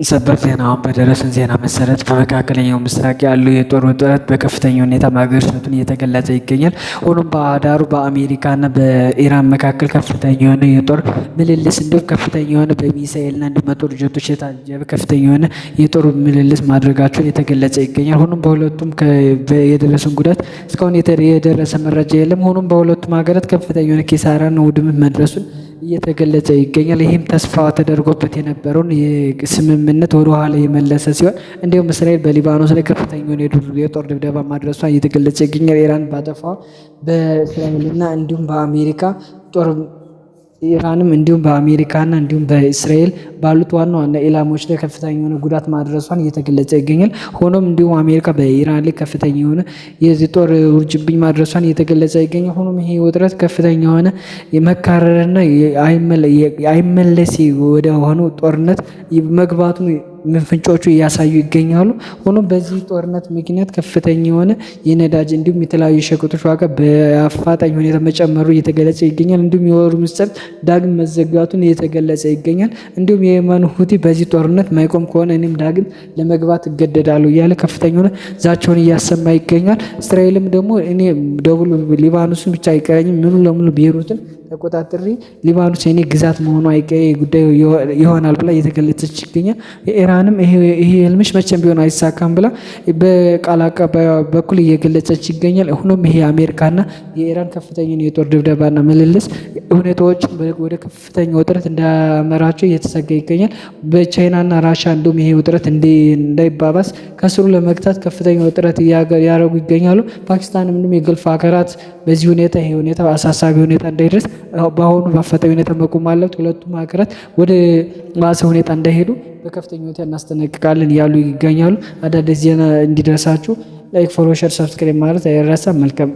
ሰበር ዜና አሁን በደረሰን ዜና መሰረት በመካከለኛው ምስራቅ ያለው የጦር ውጥረት በከፍተኛ ሁኔታ ማገርሸቱን እየተገለጸ ይገኛል። ሆኖም በአዳሩ በአሜሪካና በኢራን መካከል ከፍተኛ የሆነ የጦር ምልልስ እንዲሁም ከፍተኛ የሆነ በሚሳኤልና እንዲሁም በጦር ጀቶች የታጀበ ከፍተኛ የሆነ የጦር ምልልስ ማድረጋቸውን የተገለጸ ይገኛል። ሆኖም በሁለቱም የደረሰን ጉዳት እስካሁን የደረሰ መረጃ የለም። ሆኖም በሁለቱም ሀገራት ከፍተኛ የሆነ ኪሳራና ውድመት መድረሱን እየተገለጸ ይገኛል። ይህም ተስፋ ተደርጎበት የነበረውን ስምምነት ወደ ኋላ የመለሰ ሲሆን እንዲሁም እስራኤል በሊባኖስ ላይ ከፍተኛውን የጦር ድብደባ ማድረሷ እየተገለጸ ይገኛል። ኢራን ባጠፋው በእስራኤልና እንዲሁም በአሜሪካ ጦር ኢራንም እንዲሁም በአሜሪካና እንዲሁም በእስራኤል ባሉት ዋና ዋና ኢላማዎች ላይ ከፍተኛ የሆነ ጉዳት ማድረሷን እየተገለጸ ይገኛል። ሆኖም እንዲሁም አሜሪካ በኢራን ላይ ከፍተኛ የሆነ የዚህ ጦር ውርጅብኝ ማድረሷን እየተገለጸ ይገኛል። ሆኖም ይሄ ውጥረት ከፍተኛ የሆነ የመካረርና አይመለስ ወደ ሆነው ጦርነት መግባቱን ፍንጮቹ እያሳዩ ይገኛሉ። ሆኖም በዚህ ጦርነት ምክንያት ከፍተኛ የሆነ የነዳጅ እንዲሁም የተለያዩ ሸቀጦች ዋጋ በአፋጣኝ ሁኔታ መጨመሩ እየተገለጸ ይገኛል። እንዲሁም የወሩ ምስጢር ዳግም መዘጋቱን እየተገለጸ ይገኛል። እንዲሁም የየመን ሁቲ በዚህ ጦርነት ማይቆም ከሆነ እኔም ዳግም ለመግባት እገደዳለሁ እያለ ከፍተኛ የሆነ ዛቻውን እያሰማ ይገኛል። እስራኤልም ደግሞ እኔ ደቡብ ሊባኖስን ብቻ አይቀረኝም ሙሉ ለሙሉ ቤይሩትን ተቆጣጥሬ ሊባኖስ የኔ ግዛት መሆኑ አይቀሬ ጉዳይ ይሆናል ብላ እየተገለጸች ይገኛል። ኢራንም ይሄ ህልምሽ መቼም ቢሆን አይሳካም ብላ በቃል አቀባዩ በኩል እየገለጸች ይገኛል። ሆኖም ይሄ አሜሪካና የኢራን ከፍተኛ የጦር ድብደባና ምልልስ ሁኔታዎችን ወደ ከፍተኛ ውጥረት እንዳመራቸው እየተሰጋ ይገኛል። በቻይናና ራሻ እንዲሁም ይሄ ውጥረት እንዳይባባስ ከስሩ ለመግታት ከፍተኛ ውጥረት ያደረጉ ይገኛሉ። ፓኪስታንም እንዲሁም የገልፍ ሀገራት በዚህ ሁኔታ ይሄ ሁኔታ አሳሳቢ ሁኔታ እንዳይደርስ በአሁኑ በአፋጣኝ ሁኔታ መቆም አለበት። ሁለቱም ሀገራት ወደ ባሰ ሁኔታ እንዳይሄዱ በከፍተኛ ሁኔታ እናስጠነቅቃለን ያሉ ይገኛሉ። አዳዲስ ዜና እንዲደርሳችሁ ላይክ፣ ፎሎ፣ ሼር፣ ሰብስክራይብ ማለት አይረሳ። መልካም